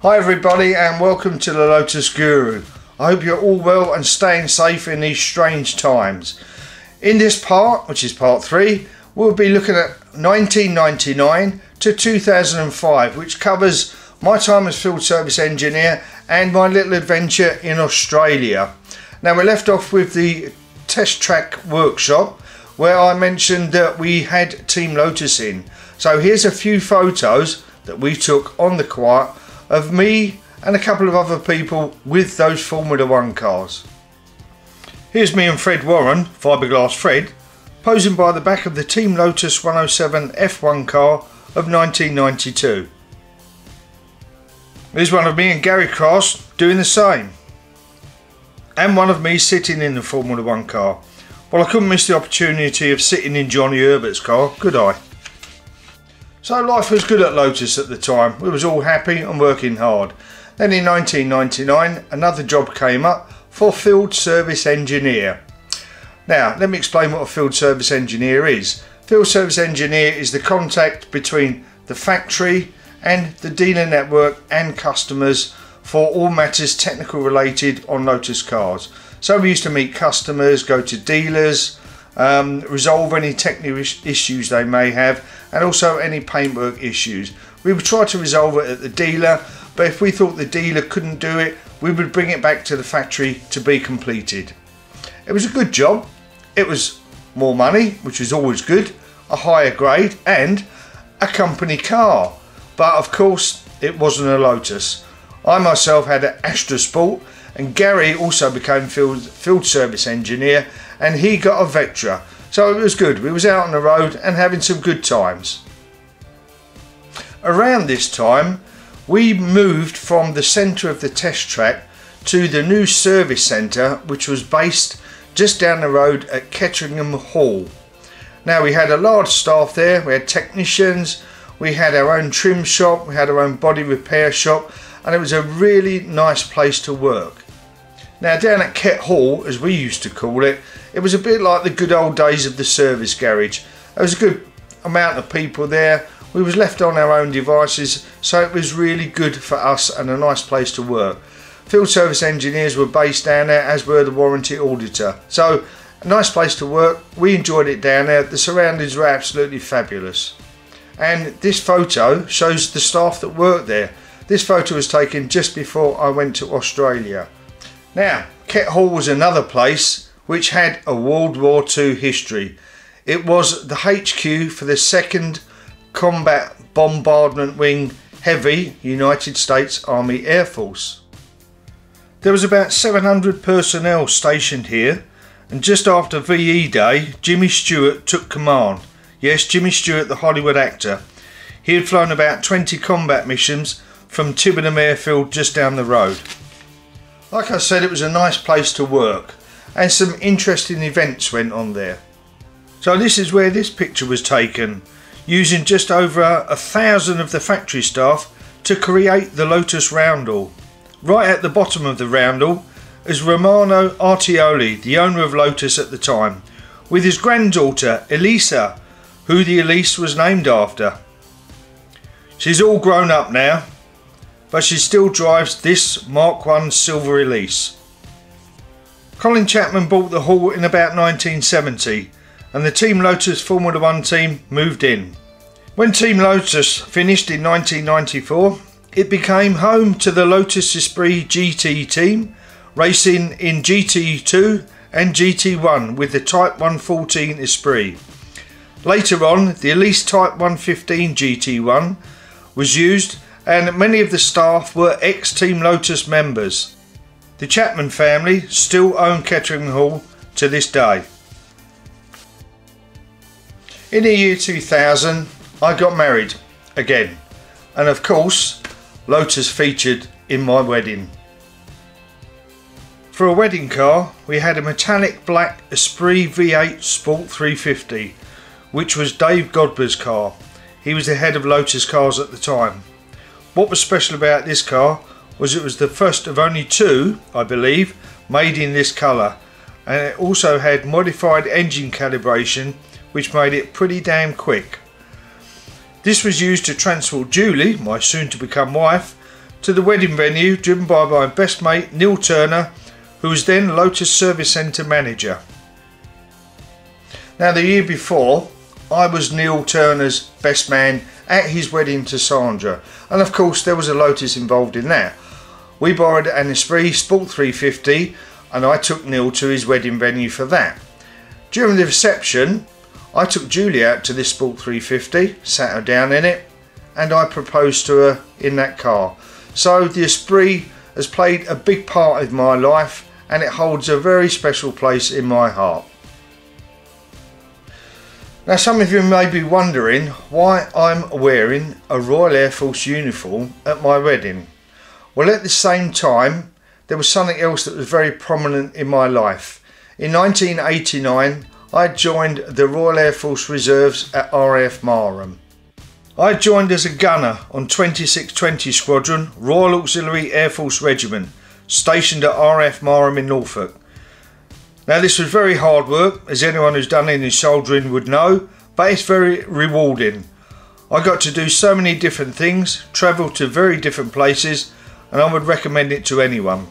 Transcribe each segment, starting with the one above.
Hi everybody and welcome to the Lotus Guru. I hope you're all well and staying safe in these strange times. In this part, which is part 3, we'll be looking at 1999 to 2005, which covers my time as field service engineer and my little adventure in Australia. Now, we left off with the test track workshop where I mentioned that we had Team Lotus in. So here's a few photos that we took on the quiet of me and a couple of other people with those Formula 1 cars. Here's me and Fred Warren, Fiberglass Fred, posing by the back of the Team Lotus 107 F1 car of 1992. Here's one of me and Gary Cross doing the same. And one of me sitting in the Formula 1 car. Well, I couldn't miss the opportunity of sitting in Johnny Herbert's car, could I? So life was good at Lotus at the time. We was all happy and working hard. Then in 1999, another job came up for field service engineer. Now, let me explain what a field service engineer is. Field service engineer is the contact between the factory and the dealer network and customers for all matters technical related on Lotus cars. So we used to meet customers, go to dealers, resolve any technical issues they may have, and also any paintwork issues. We would try to resolve it at the dealer, but if we thought the dealer couldn't do it, we would bring it back to the factory to be completed. It was a good job. It was more money, which was always good, a higher grade and a company car. But of course it wasn't a Lotus. I myself had an Astra Sport, and Gary also became field service engineer and he got a Vectra. So it was good. We was out on the road and having some good times. Around this time we moved from the centre of the test track to the new service centre, which was based just down the road at Kettering Hall. Now, we had a large staff there. We had technicians, we had our own trim shop, we had our own body repair shop, and it was a really nice place to work. Now, down at Kett Hall, as we used to call it, it was a bit like the good old days of the service garage. There was a good amount of people there. We was left on our own devices, so it was really good for us and a nice place to work. Field service engineers were based down there, as were the warranty auditor. So a nice place to work. We enjoyed it down there. The surroundings were absolutely fabulous. And this photo shows the staff that worked there. This photo was taken just before I went to Australia. Now, Kett Hall was another place which had a World War II history. It was the HQ for the 2nd Combat Bombardment Wing Heavy United States Army Air Force. There was about 700 personnel stationed here, and just after VE Day, Jimmy Stewart took command. Yes, Jimmy Stewart, the Hollywood actor. He had flown about 20 combat missions from Tibenham Airfield just down the road. Like I said, it was a nice place to work, and some interesting events went on there. So this is where this picture was taken, using just over 1,000 of the factory staff to create the Lotus roundel. Right at the bottom of the roundel is Romano Artioli, the owner of Lotus at the time, with his granddaughter Elisa, who the Elise was named after. She's all grown up now, but she still drives this Mark I Silver Elise. Colin Chapman bought the hall in about 1970, and the Team Lotus Formula 1 team moved in. When Team Lotus finished in 1994, it became home to the Lotus Esprit GT team, racing in GT2 and GT1 with the Type 114 Esprit. Later on, the Elise Type 115 GT1 was used, and many of the staff were ex-Team Lotus members. The Chapman family still own Kettering Hall to this day. In the year 2000, I got married again, and of course Lotus featured in my wedding. For a wedding car, we had a metallic black Esprit V8 Sport 350, which was Dave Godber's car. He was the head of Lotus cars at the time. What was special about this car was it was the first of only 2, I believe, made in this colour, and it also had modified engine calibration, which made it pretty damn quick. This was used to transport Julie, my soon to become wife, to the wedding venue, driven by my best mate Neil Turner, who was then Lotus Service Centre manager. Now, the year before, I was Neil Turner's best man at his wedding to Sandra, and of course there was a Lotus involved in that. We borrowed an Esprit Sport 350 and I took Neil to his wedding venue for that. During the reception, I took Julie out to this Sport 350, sat her down in it, and I proposed to her in that car. So the Esprit has played a big part of my life, and it holds a very special place in my heart. Now, some of you may be wondering why I'm wearing a Royal Air Force uniform at my wedding. Well, at the same time, there was something else that was very prominent in my life. In 1989, I joined the Royal Air Force Reserves at RAF Malcom. I joined as a gunner on 2620 Squadron, Royal Auxiliary Air Force Regiment, stationed at RAF Malcom in Norfolk. Now, this was very hard work, as anyone who's done any soldiering would know, but it's very rewarding. I got to do so many different things, travel to very different places, and I would recommend it to anyone.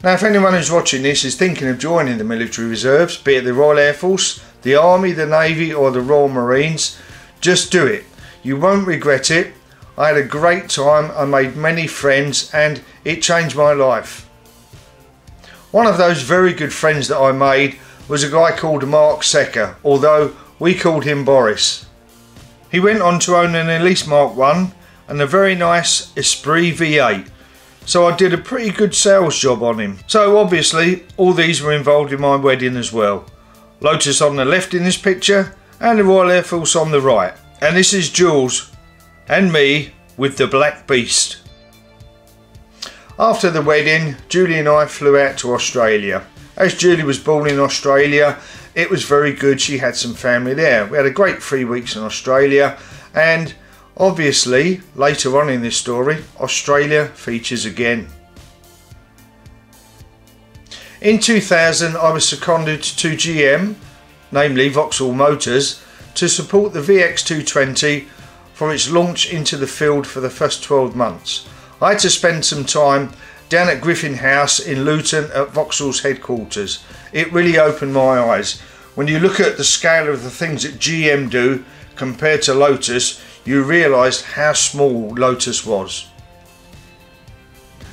Now, if anyone who's watching this is thinking of joining the military reserves, be it the Royal Air Force, the Army, the Navy or the Royal Marines, just do it. You won't regret it. I had a great time, I made many friends, and it changed my life. One of those very good friends that I made was a guy called Mark Secker, although we called him Boris. He went on to own an Elise Mark 1 and a very nice Esprit V8, so I did a pretty good sales job on him. So obviously all these were involved in my wedding as well. Lotus on the left in this picture and the Royal Air Force on the right. And this is Jules and me with the Black Beast. After the wedding, Julie and I flew out to Australia. As Julie was born in Australia, it was very good. She had some family there. We had a great 3 weeks in Australia, and obviously later on in this story, Australia features again. In 2000, I was seconded to GM, namely Vauxhall Motors, to support the VX220 for its launch into the field for the first 12 months. I had to spend some time down at Griffin House in Luton at Vauxhall's headquarters. It really opened my eyes. When you look at the scale of the things that GM do compared to Lotus, you realise how small Lotus was.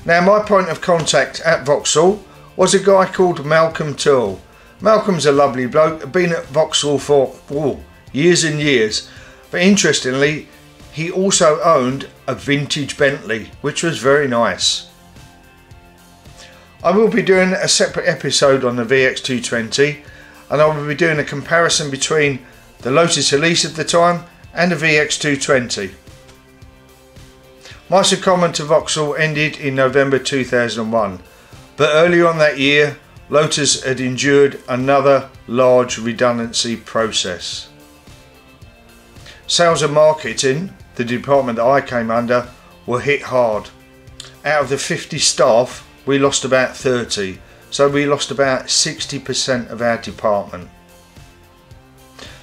Now, my point of contact at Vauxhall was a guy called Malcom. Malcolm's a lovely bloke, been at Vauxhall for years and years, but interestingly, he also owned a vintage Bentley, which was very nice. I will be doing a separate episode on the VX220, and I will be doing a comparison between the Lotus Elise of the time and the VX220. My secondment to Vauxhall ended in November 2001, but earlier on that year, Lotus had endured another large redundancy process. Sales and marketing, the department that I came under, were hit hard. Out of the 50 staff, we lost about 30, so we lost about 60% of our department.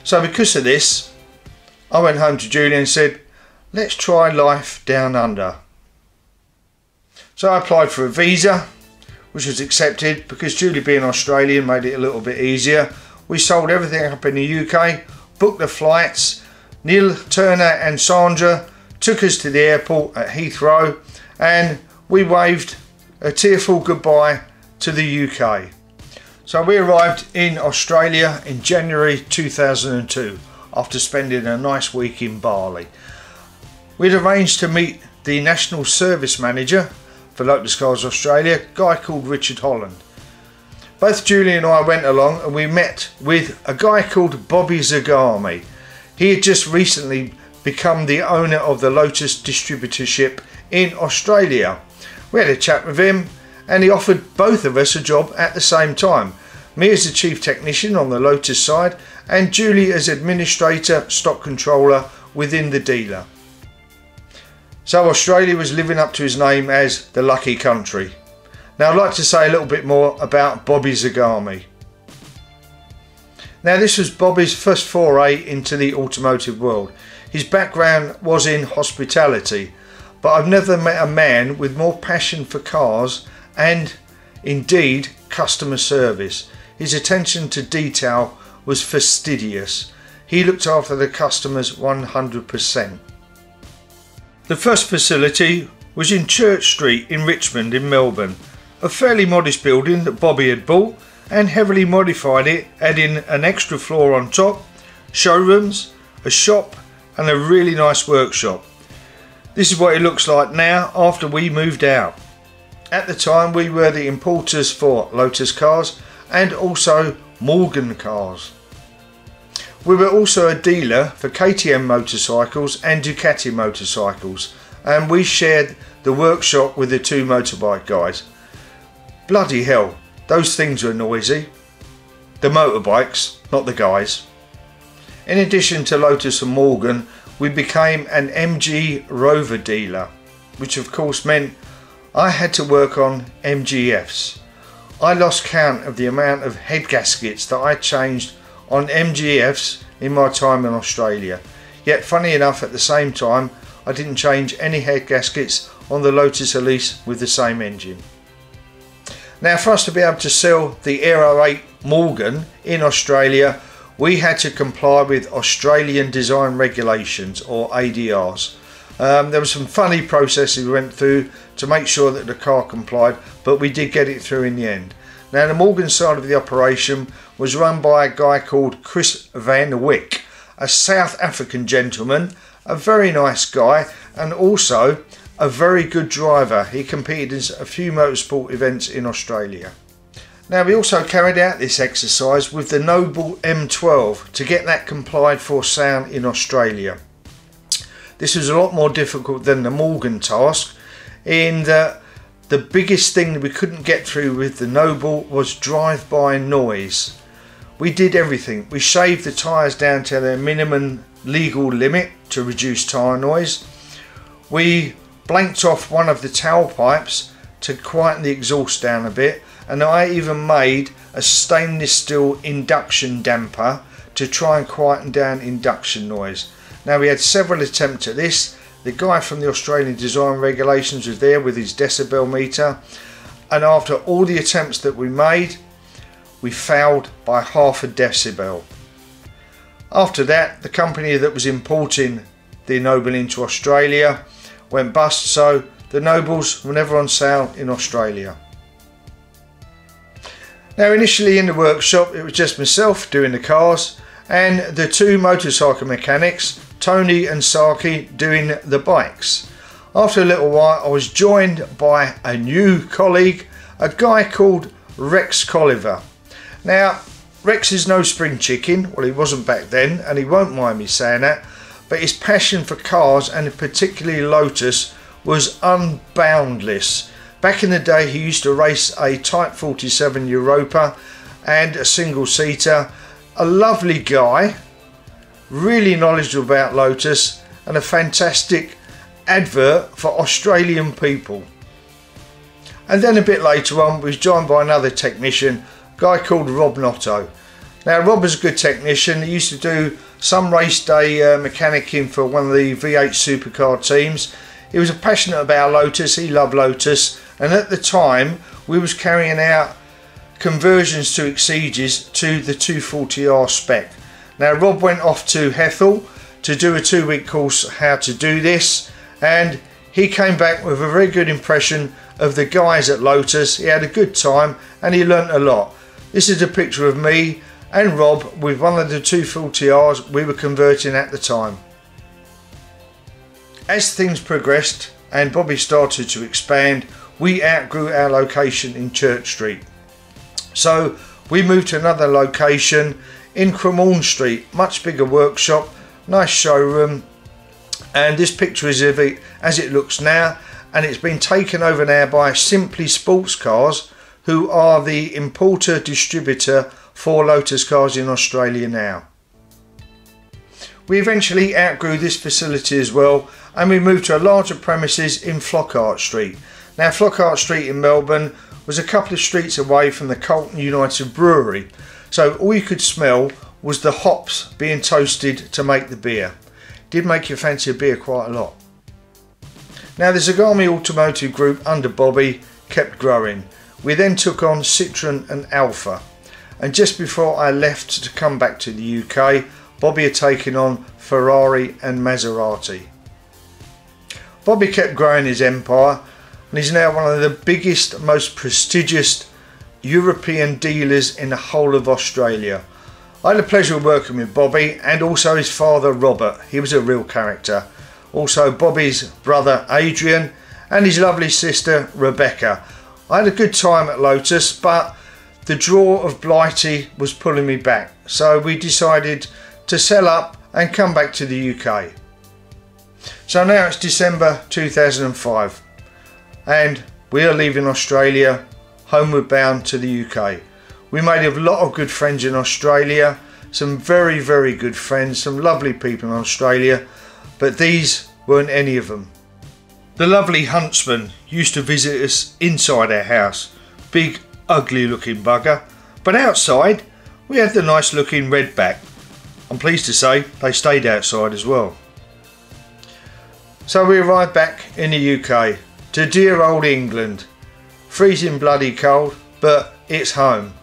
So because of this, I went home to Julie and said, let's try life down under. So I applied for a visa, which was accepted because Julie being Australian made it a little bit easier. We sold everything up in the UK, booked the flights. Neil Turner and Sandra took us to the airport at Heathrow, and we waved a tearful goodbye to the UK. So we arrived in Australia in January 2002 after spending a nice week in Bali. We'd arranged to meet the National Service Manager for Lotus Cars Australia, a guy called Richard Holland. Both Julie and I went along and we met with a guy called Bobby Zagami. He had just recently become the owner of the Lotus distributorship in Australia. We had a chat with him and he offered both of us a job at the same time. Me as the chief technician on the Lotus side and Julie as administrator, stock controller within the dealer. So Australia was living up to his name as the lucky country. Now I'd like to say a little bit more about Bobby Zagami. Now this was Bobby's first foray into the automotive world. His background was in hospitality, but I've never met a man with more passion for cars and indeed customer service. His attention to detail was fastidious. He looked after the customers 100%. The first facility was in Church Street in Richmond in Melbourne, a fairly modest building that Bobby had bought and heavily modified it, adding an extra floor on top, showrooms, a shop and a really nice workshop. This is what it looks like now after we moved out. At the time we were the importers for Lotus cars and also Morgan cars. We were also a dealer for KTM motorcycles and Ducati motorcycles, and we shared the workshop with the two motorbike guys. Bloody hell, those things were noisy. The motorbikes, not the guys. In addition to Lotus and Morgan, we became an MG Rover dealer, which of course meant I had to work on MGFs. I lost count of the amount of head gaskets that I changed on MGFs in my time in Australia. Yet funny enough, at the same time I didn't change any head gaskets on the Lotus Elise with the same engine. Now, for us to be able to sell the Aero 8 Morgan in Australia, we had to comply with Australian Design Regulations, or ADRs. There were some funny processes we went through to make sure that the car complied, but we did get it through in the end. Now, the Morgan side of the operation was run by a guy called Chris Van Wyck, a South African gentleman, a very nice guy and also a very good driver. He competed in a few motorsport events in Australia. Now, we also carried out this exercise with the Noble M12 to get that complied for sound in Australia. This was a lot more difficult than the Morgan task, in that the biggest thing that we couldn't get through with the Noble was drive-by noise. We did everything. We shaved the tyres down to their minimum legal limit to reduce tyre noise. We blanked off one of the tailpipes to quieten the exhaust down a bit, and I even made a stainless steel induction damper to try and quieten down induction noise. Now, we had several attempts at this. The guy from the Australian Design Regulations was there with his decibel meter, and after all the attempts that we made, we failed by half a decibel. After that, the company that was importing the Noble into Australia went bust, so the Nobles were never on sale in Australia. Now, initially in the workshop it was just myself doing the cars and the two motorcycle mechanics, Tony and Saki, doing the bikes. After a little while I was joined by a new colleague, a guy called Rex Colliver. Now, Rex is no spring chicken, well he wasn't back then and he won't mind me saying that, but his passion for cars and particularly Lotus was unboundless. Back in the day he used to race a Type 47 Europa and a single seater. A lovely guy, really knowledgeable about Lotus and a fantastic advert for Australian people. And then a bit later on we was joined by another technician, a guy called Rob Notto. Now, Rob was a good technician. He used to do some race day mechanicking for one of the V8 supercar teams. He was passionate about Lotus, he loved Lotus, and at the time we was carrying out conversions to Exeges to the 240R spec. Now, Rob went off to Hethel to do a 2-week course how to do this, and he came back with a very good impression of the guys at Lotus. He had a good time and he learnt a lot. This is a picture of me and Rob with one of the 240Rs we were converting at the time. As things progressed and Bobby started to expand, we outgrew our location in Church Street. So we moved to another location in Cremorne Street, much bigger workshop, nice showroom, and this picture is of it as it looks now, and it's been taken over now by Simply Sports Cars, who are the importer distributor for Lotus cars in Australia now. We eventually outgrew this facility as well, and we moved to a larger premises in Flockhart Street. Now, Flockhart Street in Melbourne was a couple of streets away from the Carlton United Brewery, so all you could smell was the hops being toasted to make the beer. Did make you fancy a beer quite a lot. Now the Zagami Automotive Group under Bobby kept growing. We then took on Citroën and Alfa, and just before I left to come back to the UK, Bobby had taken on Ferrari and Maserati. Bobby kept growing his empire, and he's now one of the biggest, most prestigious European dealers in the whole of Australia. I had the pleasure of working with Bobby and also his father Robert. He was a real character. Also Bobby's brother Adrian and his lovely sister Rebecca. I had a good time at Lotus, but the draw of Blighty was pulling me back, so we decided to sell up and come back to the UK. So now it's December 2005 and we are leaving Australia, homeward bound to the UK. We made a lot of good friends in Australia, some very, very good friends, some lovely people in Australia, but these weren't any of them. The lovely Huntsman used to visit us inside our house, big ugly looking bugger, but outside we had the nice looking redback. I'm pleased to say they stayed outside as well. So we arrived back in the UK to dear old England. Freezing bloody cold, but it's home.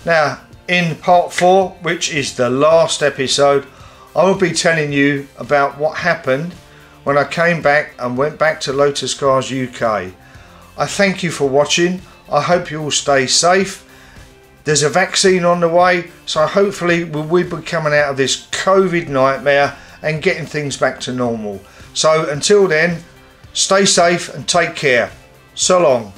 Now in part 4, which is the last episode, I will be telling you about what happened when I came back and went back to Lotus Cars UK. I thank you for watching. I hope you all stay safe. There's a vaccine on the way, so hopefully we'll be coming out of this COVID nightmare and getting things back to normal. So until then, stay safe and take care. So long.